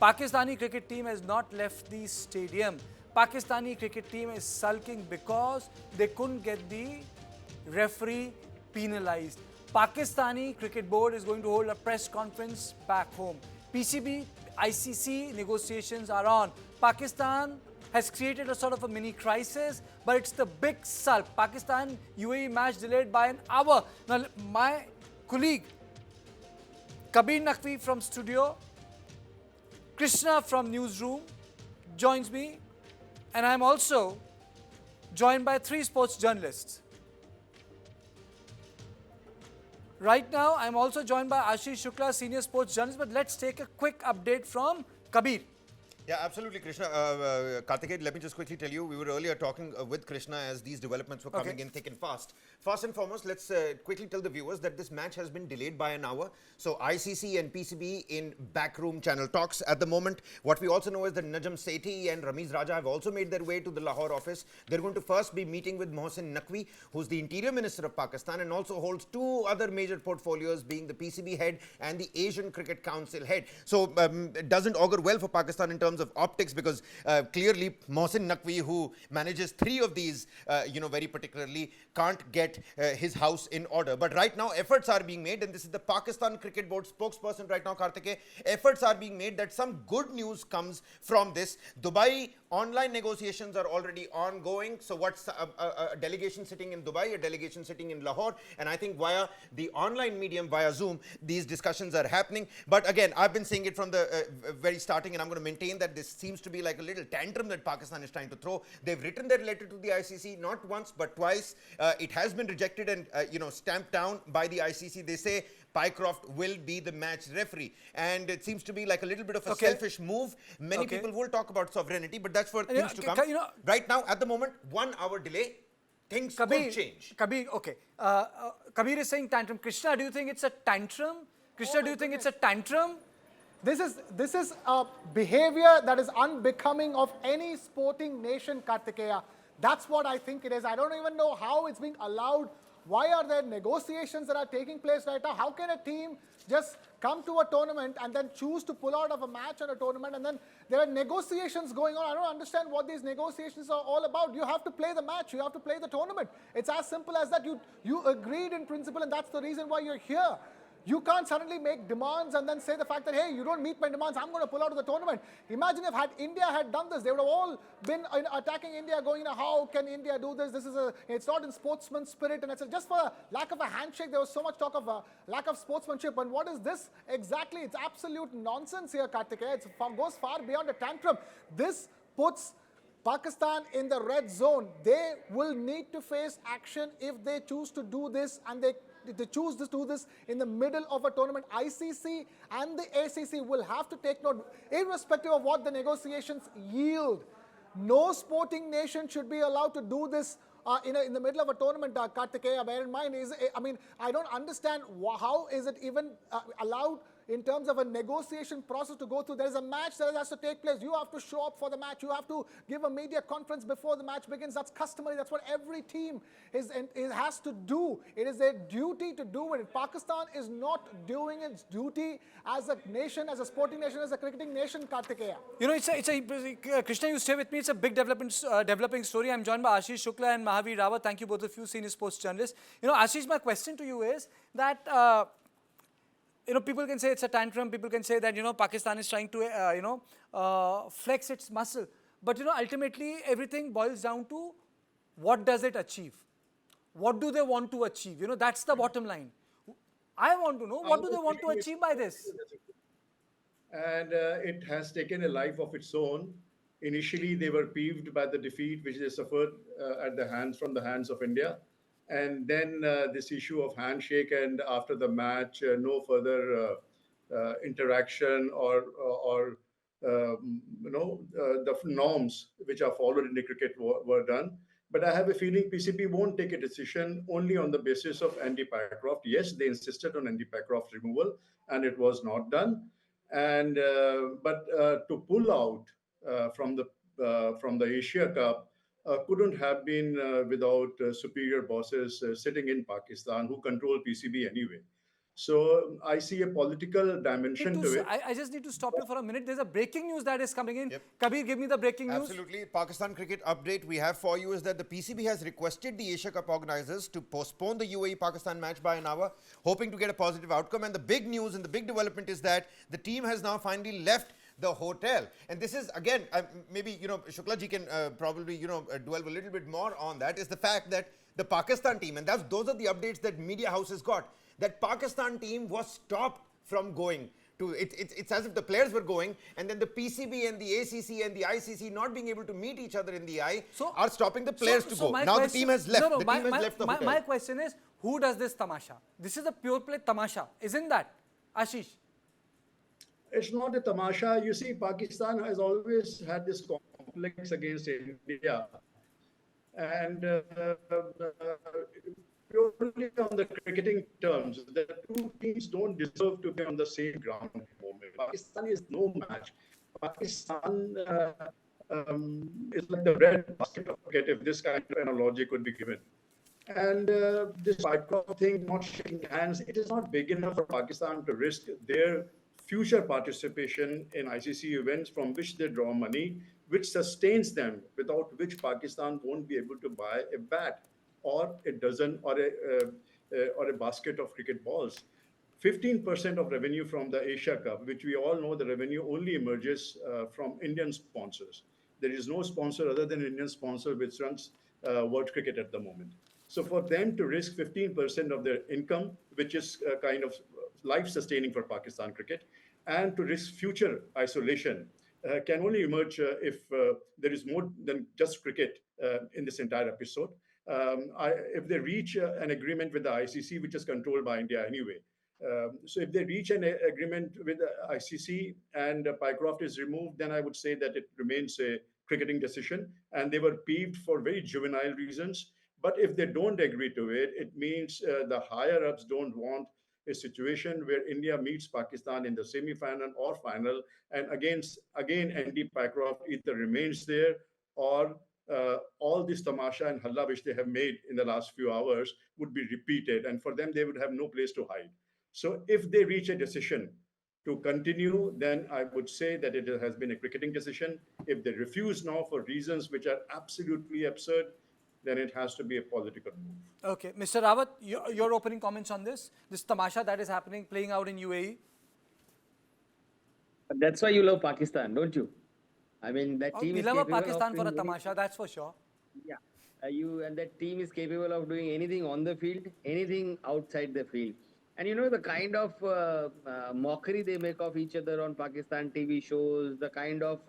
Pakistani cricket team has not left the stadium. Pakistani cricket team is sulking because they couldn't get the referee penalized. Pakistani cricket board is going to hold a press conference back home. PCB, ICC negotiations are on. Pakistan has created a sort of a mini crisis, but it's the big sulk. Pakistan UAE match delayed by an hour. Now, my colleague Kabir Naqvi from studio, Krishna from newsroom joins me, and I'm also joined by 3 sports journalists. Right now, I'm also joined by Ashish Shukla, senior sports journalist, but let's take a quick update from Kabir. Yeah, absolutely, Krishna. Karthikeyan, let me just quickly tell you, we were earlier talking with Krishna as these developments were coming in thick and fast. First and foremost, let's quickly tell the viewers that this match has been delayed by an hour. So ICC and PCB in backroom channel talks at the moment. What we also know is that Najam Sethi and Ramiz Raja have also made their way to the Lahore office. They're going to first be meeting with Mohsin Naqvi, who's the Interior Minister of Pakistan and also holds 2 other major portfolios, being the PCB head and the Asian Cricket Council head. So it doesn't augur well for Pakistan in terms of optics, because clearly Mohsin Naqvi, who manages 3 of these, very particularly, can't get his house in order. But right now efforts are being made, and this is the Pakistan Cricket Board spokesperson right now, Karthikeyan. Efforts are being made that some good news comes from this. Dubai online negotiations are already ongoing. So what's a delegation sitting in Dubai, a delegation sitting in Lahore, and I think via the online medium, via Zoom, these discussions are happening. But again, I've been saying it from the very starting, and I'm going to maintain that this seems to be like a little tantrum that Pakistan is trying to throw. They've written their letter to the ICC not once but twice. It has been rejected and stamped down by the ICC. They say Pycroft will be the match referee, and it seems to be like a little bit of a selfish move. Many people will talk about sovereignty, but that's for things to come. Right now, at the moment, 1 hour delay, things could change. Kabir, okay. Kabir is saying tantrum. Krishna, do you think it's a tantrum? Krishna, do you think it's a tantrum? This is a behavior that is unbecoming of any sporting nation, Karthikeya. That's what I think it is. I don't even know how it's being allowed. Why are there negotiations that are taking place right now? How can a team just come to a tournament and then choose to pull out of a match or a tournament, and then there are negotiations going on? I don't understand what these negotiations are all about. You have to play the match. You have to play the tournament. It's as simple as that. You agreed in principle, and that's the reason why you're here. You can't suddenly make demands and then say the fact that, hey, you don't meet my demands, I'm going to pull out of the tournament. Imagine if India had done this, they would have all been attacking India, going, how can India do this? It's not in sportsman spirit, and it's just for lack of a handshake. There was so much talk of lack of sportsmanship. And what is this exactly? It's absolute nonsense here, Karthikeya. It goes far beyond a tantrum. This puts Pakistan in the red zone. They will need to face action if they choose to do this, and they choose to do this in the middle of a tournament. ICC and the ACC will have to take note, irrespective of what the negotiations yield. No sporting nation should be allowed to do this in the middle of a tournament, Karthikeya. Bear in mind, I don't understand how is it even allowed in terms of a negotiation process to go through. There is a match that has to take place. You have to show up for the match. You have to give a media conference before the match begins. That's customary. That's what every team has to do. It is their duty to do it. If Pakistan is not doing its duty as a nation, as a sporting nation, as a cricketing nation, Karthikeya. Krishna, you stay with me. It's a big developing story. I'm joined by Ashish Shukla and Mahavir Rawat. Thank you, both of you, senior sports journalists. Ashish, my question to you is that people can say it's a tantrum. People can say that, Pakistan is trying to, flex its muscle. But, ultimately, everything boils down to what does it achieve? What do they want to achieve? That's the bottom line. I want to know, what do they want to achieve by this? And it has taken a life of its own. Initially, they were peeved by the defeat which they suffered from the hands of India. And then this issue of handshake, and after the match, no further interaction or the norms which are followed in the cricket were done. But I have a feeling PCB won't take a decision only on the basis of Andy Pycroft. Yes, they insisted on Andy Pycroft's removal, and it was not done. And but to pull out from the Asia Cup couldn't have been without superior bosses sitting in Pakistan who control PCB anyway. So I see a political dimension to it. I just need to stop you for a minute. There's a breaking news that is coming in. Yep. Kabir, give me the breaking news. Absolutely. Pakistan cricket update we have for you is that the PCB has requested the Asia Cup organizers to postpone the UAE-Pakistan match by an hour, hoping to get a positive outcome. And the big news and the big development is that the team has now finally left the hotel. And this is, again, maybe, Shukla ji can probably, dwell a little bit more on that, is the fact that the Pakistan team, and those are the updates that media houses got, that Pakistan team was stopped from going to it's as if the players were going, and then the PCB and the ACC and the ICC not being able to meet each other in the eye are stopping the players to go. Now the team has left. The team has left the hotel. My question is, who does this tamasha? This is a pure play tamasha, isn't that, Ashish? It's not a tamasha. You see, Pakistan has always had this complex against India. And purely on the cricketing terms, the two teams don't deserve to be on the same ground at the moment. Pakistan is no match. Pakistan is like the red basket of cricket, if this kind of analogy could be given. And this Pycroft thing, not shaking hands, it is not big enough for Pakistan to risk their future participation in ICC events from which they draw money, which sustains them, without which Pakistan won't be able to buy a bat or a dozen or a basket of cricket balls. 15% of revenue from the Asia Cup, which we all know the revenue only emerges from Indian sponsors. There is no sponsor other than Indian sponsor which runs world cricket at the moment. So for them to risk 15% of their income, which is kind of life-sustaining for Pakistan cricket, and to risk future isolation can only emerge if there is more than just cricket in this entire episode. If they reach an agreement with the ICC, which is controlled by India anyway, so if they reach an agreement with the ICC and Pycroft is removed, then I would say that it remains a cricketing decision, and they were peeved for very juvenile reasons. But if they don't agree to it, it means the higher-ups don't want a situation where India meets Pakistan in the semi-final or final, and again, Andy Pycroft either remains there or all this tamasha and halla which they have made in the last few hours would be repeated, and for them, they would have no place to hide. So if they reach a decision to continue, then I would say that it has been a cricketing decision. If they refuse now for reasons which are absolutely absurd, then it has to be a political move. Okay, Mr. Rawat, your opening comments on this tamasha that is happening, playing out in UAE. That's why you love Pakistan, don't you? I mean, that team We is love capable Pakistan for a doing tamasha, that's for sure. Yeah, and that team is capable of doing anything on the field, anything outside the field. And you know, the kind of mockery they make of each other on Pakistan TV shows, the kind of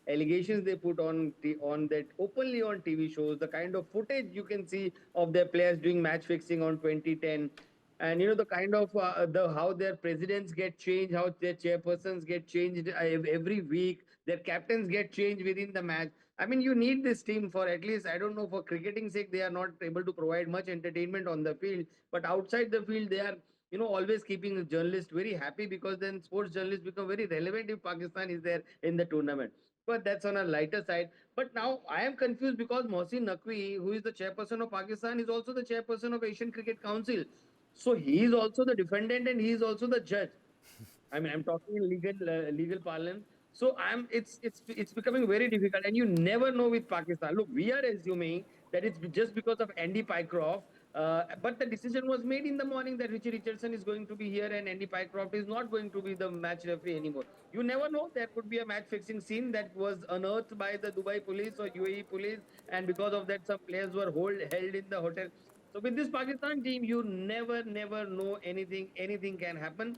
allegations they put on that openly on TV shows, the kind of footage you can see of their players doing match fixing on 2010, and you know, the kind of how their presidents get changed, how their chairpersons get changed every week, their captains get changed within the match. I mean, you need this team for at least, I don't know, for cricketing sake, they are not able to provide much entertainment on the field, but outside the field, they are, you know, always keeping the journalists very happy, because then sports journalists become very relevant if Pakistan is there in the tournament. But that's on a lighter side. But now I am confused because Mohsin Naqvi, who is the chairperson of Pakistan, is also the chairperson of Asian Cricket Council. So he is also the defendant and he is also the judge. I mean, I'm talking in legal parlance. So it's becoming very difficult, and you never know with Pakistan. Look, we are assuming that it's just because of Andy Pycroft, but the decision was made in the morning that Richie Richardson is going to be here and Andy Pycroft is not going to be the match referee anymore. You never know. There could be a match fixing scene that was unearthed by the Dubai police or UAE police, and because of that, some players were held in the hotel. So with this Pakistan team, you never know anything. Anything can happen.